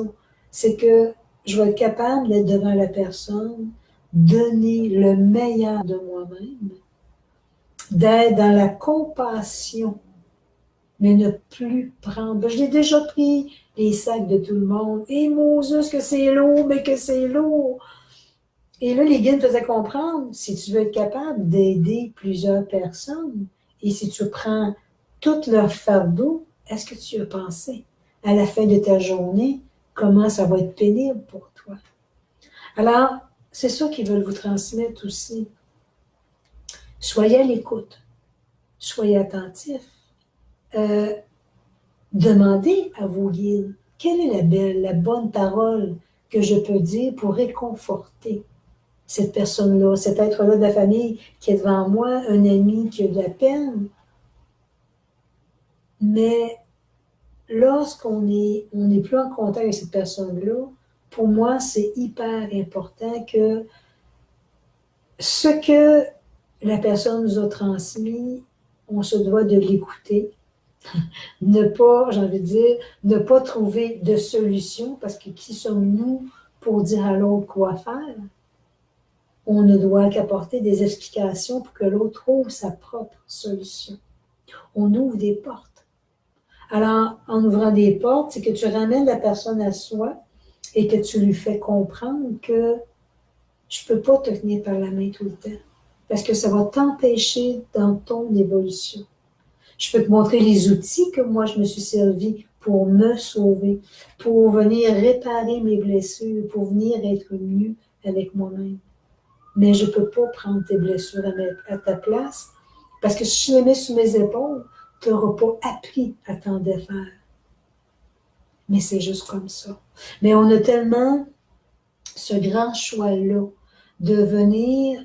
[SPEAKER 1] C'est que je vais être capable d'être devant la personne, donner le meilleur de moi-même, d'être dans la compassion, mais ne plus prendre. Ben, je l'ai déjà pris, les sacs de tout le monde. Et Moses, que c'est lourd, mais que c'est lourd. Et là, les guides me faisaient comprendre, si tu veux être capable d'aider plusieurs personnes, et si tu prends tout leur fardeau, est-ce que tu as pensé à la fin de ta journée, comment ça va être pénible pour toi? Alors, c'est ça qu'ils veulent vous transmettre aussi. Soyez à l'écoute, soyez attentifs. Demandez à vos guides, quelle est la bonne parole que je peux dire pour réconforter cette personne-là, cet être-là de la famille qui est devant moi, un ami qui a de la peine. Mais lorsqu'on n'est plus en contact avec cette personne-là, pour moi, c'est hyper important que ce que la personne nous a transmis, on se doit de l'écouter, Ne pas, j'ai envie de dire, ne pas trouver de solution, parce que qui sommes-nous pour dire à l'autre quoi faire? On ne doit qu'apporter des explications pour que l'autre trouve sa propre solution. On ouvre des portes. Alors, en ouvrant des portes, c'est que tu ramènes la personne à soi et que tu lui fais comprendre que je ne peux pas te tenir par la main tout le temps, parce que ça va t'empêcher dans ton évolution. Je peux te montrer les outils que moi, je me suis servi pour me sauver, pour venir réparer mes blessures, pour venir être mieux avec moi-même. Mais je ne peux pas prendre tes blessures à ta place, parce que si je les mets sur mes épaules, tu n'auras pas appris à t'en défaire. Mais c'est juste comme ça. Mais on a tellement ce grand choix-là de venir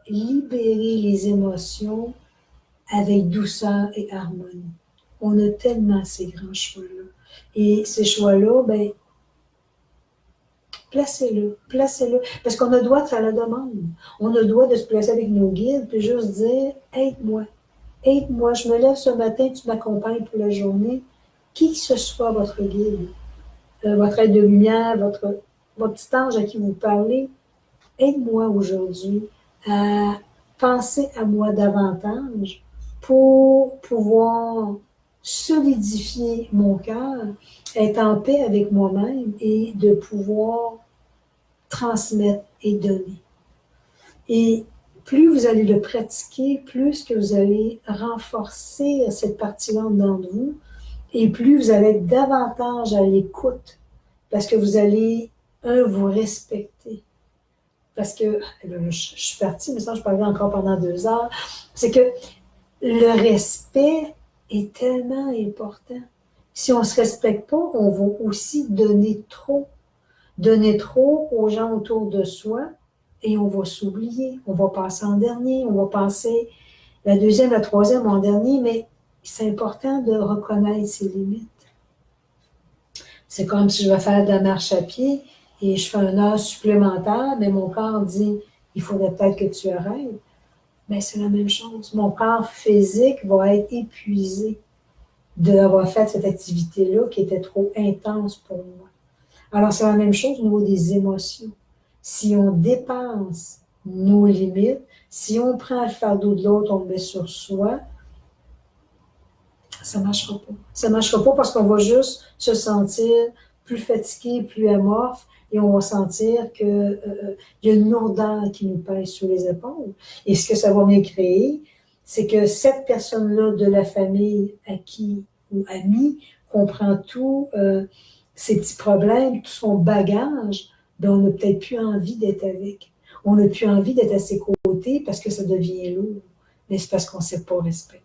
[SPEAKER 1] libérer les émotions avec douceur et harmonie. On a tellement ces grands choix-là. Et ces choix-là, ben, placez-le, placez-le. Parce qu'on a le droit de faire la demande. On a le droit de se placer avec nos guides, puis juste dire, aide-moi, aide-moi, je me lève ce matin, tu m'accompagnes pour la journée. Qui que ce soit votre guide, votre aide de lumière, votre petit ange à qui vous parlez, aide-moi aujourd'hui à penser à moi davantage pour pouvoir solidifier mon cœur, être en paix avec moi-même et de pouvoir transmettre et donner. Et plus vous allez le pratiquer, plus que vous allez renforcer cette partie-là dans vous, et plus vous allez être davantage à l'écoute, parce que vous allez, vous respecter. Parce que, je suis partie, mais ça, je parlais encore pendant 2 heures, c'est que le respect est tellement important. Si on ne se respecte pas, on va aussi donner trop. Donner trop aux gens autour de soi et on va s'oublier. On va passer en dernier, on va passer la deuxième, la troisième en dernier, mais c'est important de reconnaître ses limites. C'est comme si je vais faire de la marche à pied et je fais 1 heure supplémentaire, mais mon corps dit, il faudrait peut-être que tu arrêtes. Mais c'est la même chose. Mon corps physique va être épuisé d'avoir fait cette activité-là qui était trop intense pour moi. Alors, c'est la même chose au niveau des émotions. Si on dépasse nos limites, si on prend le fardeau de l'autre, on le met sur soi, ça ne marchera pas. Ça ne marchera pas parce qu'on va juste se sentir plus fatigué, plus amorphe, et on va sentir qu'il y a une lourdeur qui nous pèse sur les épaules. Et ce que ça va bien créer, c'est que cette personne-là de la famille à qui ou amie comprend tout, ses petits problèmes, tout son bagage, ben on n'a peut-être plus envie d'être avec. On n'a plus envie d'être à ses côtés parce que ça devient lourd. Mais c'est parce qu'on ne sait pas respecter.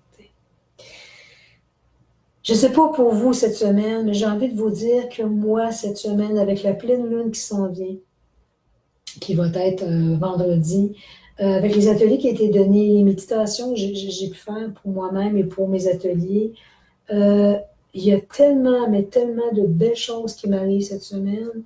[SPEAKER 1] Je ne sais pas pour vous cette semaine, mais j'ai envie de vous dire que moi, cette semaine, avec la pleine lune qui s'en vient, qui va être vendredi, avec les ateliers qui ont été donnés, les méditations que j'ai pu faire pour moi-même et pour mes ateliers, il y a tellement, mais tellement de belles choses qui m'arrivent cette semaine.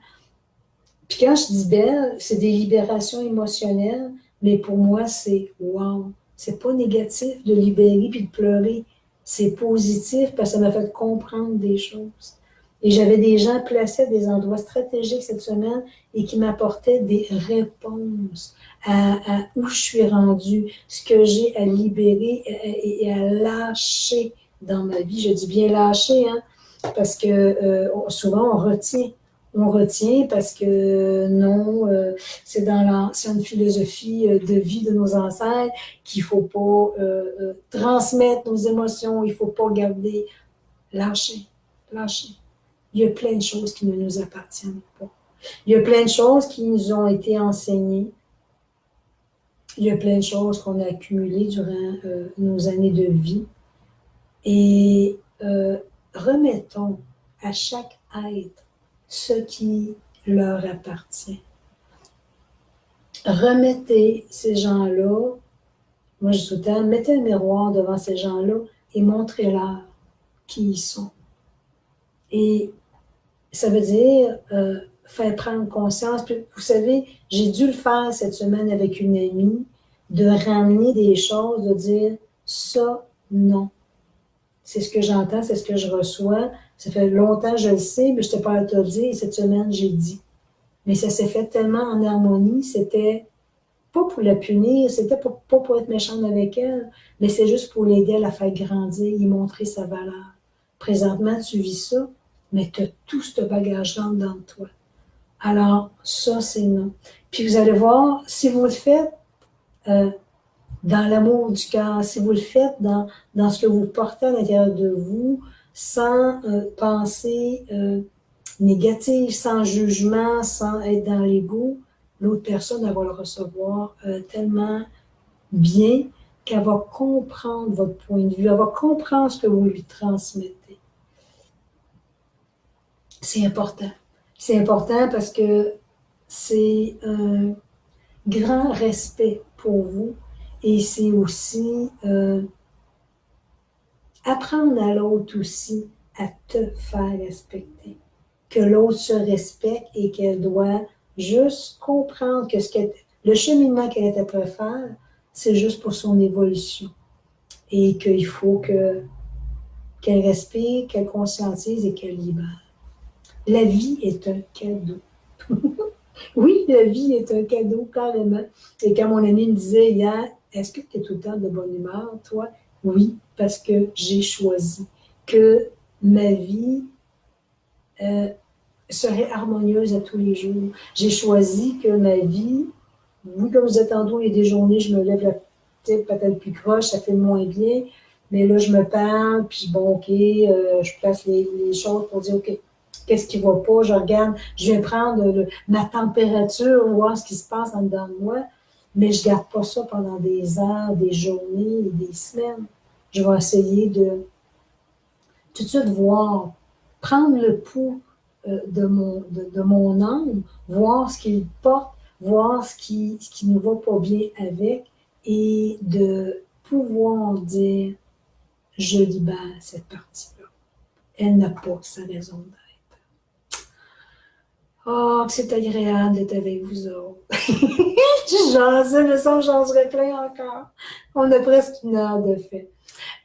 [SPEAKER 1] Puis quand je dis belle, c'est des libérations émotionnelles, mais pour moi, c'est wow. C'est pas négatif de libérer puis de pleurer. C'est positif parce que ça m'a fait comprendre des choses. Et j'avais des gens placés à des endroits stratégiques cette semaine et qui m'apportaient des réponses à où je suis rendue, ce que j'ai à libérer et à lâcher dans ma vie. Je dis bien lâcher, hein, parce que souvent on retient. On retient parce que non, c'est dans l'ancienne philosophie de vie de nos ancêtres qu'il ne faut pas transmettre nos émotions, il ne faut pas garder. Lâcher, lâcher. Il y a plein de choses qui ne nous appartiennent pas. Il y a plein de choses qui nous ont été enseignées. Il y a plein de choses qu'on a accumulées durant nos années de vie. Et remettons à chaque être ce qui leur appartient. Remettez ces gens-là, moi je dis tout le temps, mettez un miroir devant ces gens-là et montrez-leur qui ils sont. Et ça veut dire faire prendre conscience. Puis, vous savez, j'ai dû le faire cette semaine avec une amie, de ramener des choses, de dire ça, non. C'est ce que j'entends, c'est ce que je reçois. Ça fait longtemps que je le sais, mais je t'ai pas à te le dire. Et cette semaine, j'ai dit. Mais ça s'est fait tellement en harmonie. C'était pas pour la punir, c'était pas pour être méchante avec elle, mais c'est juste pour l'aider à la faire grandir, y montrer sa valeur. Présentement, tu vis ça, mais tu as tout ce bagage-là dans toi. Alors, ça, c'est non. Puis vous allez voir, si vous le faites euh, dans l'amour du cœur, si vous le faites dans ce que vous portez à l'intérieur de vous, sans penser négative, sans jugement, sans être dans l'ego, l'autre personne, elle va le recevoir tellement bien qu'elle va comprendre votre point de vue, elle va comprendre ce que vous lui transmettez. C'est important. C'est important parce que c'est un grand respect pour vous et c'est aussi apprendre à l'autre aussi à te faire respecter. Que l'autre se respecte et qu'elle doit juste comprendre que le cheminement qu'elle était prête à faire, c'est juste pour son évolution. Et qu'il faut qu'elle respire, qu'elle conscientise et qu'elle libère. La vie est un cadeau. Oui, la vie est un cadeau, carrément. Et quand mon ami me disait hier, est-ce que tu es tout le temps de bonne humeur, toi? Oui, parce que j'ai choisi que ma vie serait harmonieuse à tous les jours. J'ai choisi que ma vie, oui, comme je disais tantôt, il y a des journées, je me lève la tête peut-être plus croche, ça fait moins bien, mais là, je me parle, puis bon, OK, je place les choses pour dire, OK, qu'est-ce qui ne va pas, je regarde, je vais prendre ma température, voir ce qui se passe en dedans de moi, mais je ne garde pas ça pendant des heures, des journées, des semaines. Je vais essayer de tout de suite voir, prendre le pouls de mon âme, voir ce qu'il porte, voir ce qui ne va pas bien avec et de pouvoir dire, je libère cette partie-là. Elle n'a pas sa raison d'être. Oh, que c'est agréable d'être avec vous autres. Je jasais, mais ça, j'en serais plein encore. On a presque une heure de fait.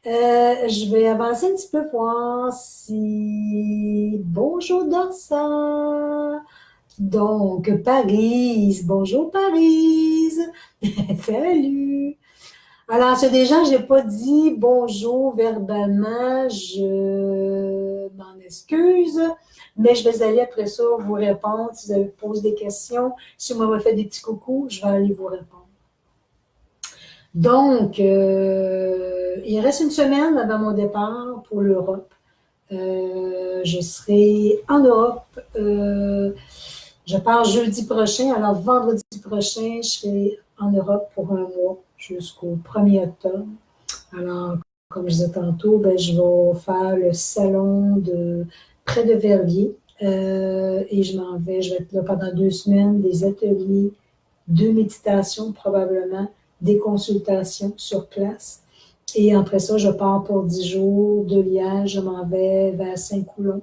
[SPEAKER 1] Je vais avancer un petit peu voir si... Bonjour Dorsa. Donc, Paris. Bonjour Paris. Salut. Alors, c'est des gens, je n'ai pas dit bonjour verbalement. Je m'en excuse. Mais je vais aller après ça vous répondre. Si vous avez posé des questions, si vous m'avez fait des petits coucous, je vais aller vous répondre. Donc, il reste une semaine avant mon départ pour l'Europe. Je serai en Europe. Je pars jeudi prochain. Alors, vendredi prochain, je serai en Europe pour un mois jusqu'au 1er octobre. Alors, comme je disais tantôt, ben, je vais faire le salon près de Verviers. Et je vais être là pendant 2 semaines, des ateliers, 2 méditations probablement, des consultations sur place. Et après ça, je pars pour 10 jours de Liège. Je m'en vais vers Saint-Coulon,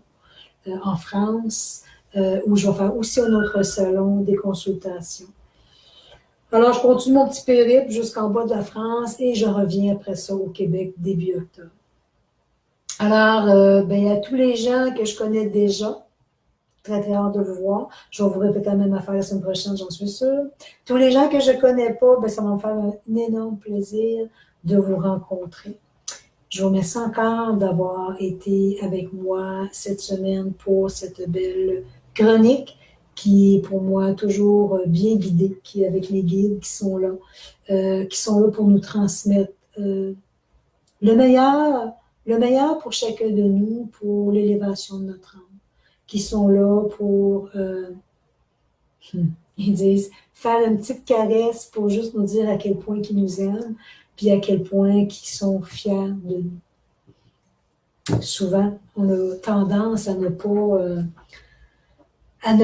[SPEAKER 1] en France, où je vais faire aussi un autre salon, des consultations. Alors, je continue mon petit périple jusqu'en bas de la France et je reviens après ça au Québec début octobre. Alors, ben, à tous les gens que je connais déjà, très, très hâte de vous voir. Je vais vous répéter la même affaire la semaine prochaine, j'en suis sûre. Tous les gens que je ne connais pas, ben, ça va me faire un énorme plaisir de vous rencontrer. Je vous remercie encore d'avoir été avec moi cette semaine pour cette belle chronique qui est pour moi toujours bien guidée, qui est avec les guides qui sont là pour nous transmettre le meilleur pour chacun de nous, pour l'élévation de notre âme, qui sont là pour, ils disent, faire une petite caresse pour juste nous dire à quel point ils nous aiment, puis à quel point ils sont fiers de nous. Souvent, on a tendance à ne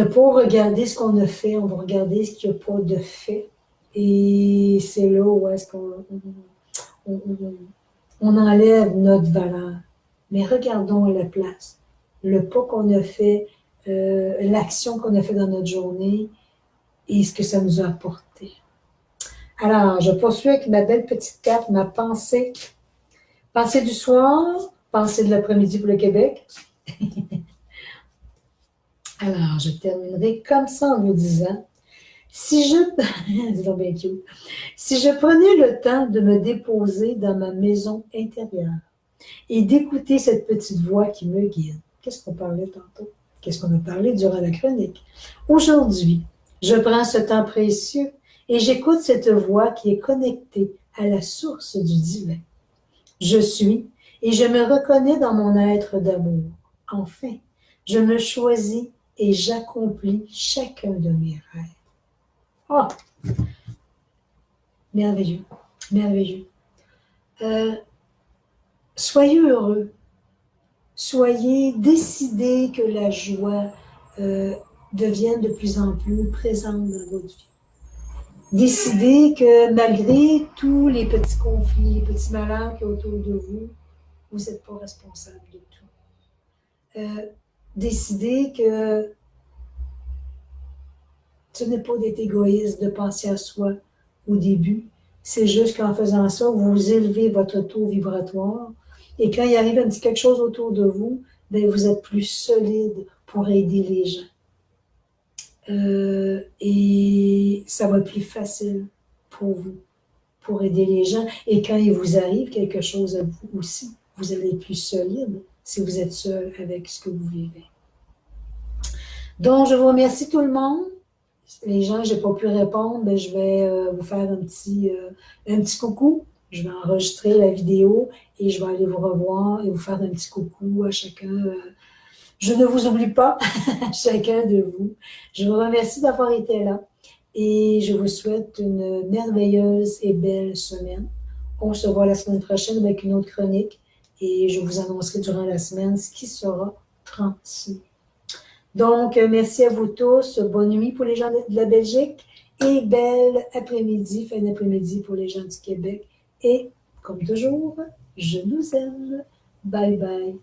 [SPEAKER 1] pas regarder ce qu'on a fait, on va regarder ce qu'il n'y a pas de fait. Et c'est là où est-ce on enlève notre valeur. Mais regardons à la place. Le pas qu'on a fait, l'action qu'on a fait dans notre journée et ce que ça nous a apporté. Alors, je poursuis avec ma belle petite carte, ma pensée. Pensée du soir, pensée de l'après-midi pour le Québec. Alors, je terminerai comme ça en vous disant, si je, dis donc bien cute. Si je prenais le temps de me déposer dans ma maison intérieure et d'écouter cette petite voix qui me guide, qu'est-ce qu'on parlait tantôt? Qu'est-ce qu'on a parlé durant la chronique? Aujourd'hui, je prends ce temps précieux et j'écoute cette voix qui est connectée à la source du divin. Je suis et je me reconnais dans mon être d'amour. Enfin, je me choisis et j'accomplis chacun de mes rêves. Oh, merveilleux, merveilleux. Soyez heureux. Soyez décidés que la joie devienne de plus en plus présente dans votre vie. Décidez que malgré tous les petits conflits, les petits malheurs qu'il y a autour de vous, vous n'êtes pas responsable de tout. Décidez que ce n'est pas d'être égoïste, de penser à soi au début. C'est juste qu'en faisant ça, vous élevez votre taux vibratoire. Et quand il arrive un petit quelque chose autour de vous, bien, vous êtes plus solide pour aider les gens. Et ça va être plus facile pour vous, pour aider les gens. Et quand il vous arrive quelque chose à vous aussi, vous allez être plus solide si vous êtes seul avec ce que vous vivez. Donc, je vous remercie tout le monde. Les gens, je n'ai pas pu répondre, mais je vais vous faire un petit coucou. Je vais enregistrer la vidéo et je vais aller vous revoir et vous faire un petit coucou à chacun. Je ne vous oublie pas, chacun de vous. Je vous remercie d'avoir été là et je vous souhaite une merveilleuse et belle semaine. On se voit la semaine prochaine avec une autre chronique et je vous annoncerai durant la semaine ce qui sera transmis. Donc, merci à vous tous. Bonne nuit pour les gens de la Belgique et belle après-midi, fin d'après-midi pour les gens du Québec. Et, comme toujours, je nous aime. Bye bye.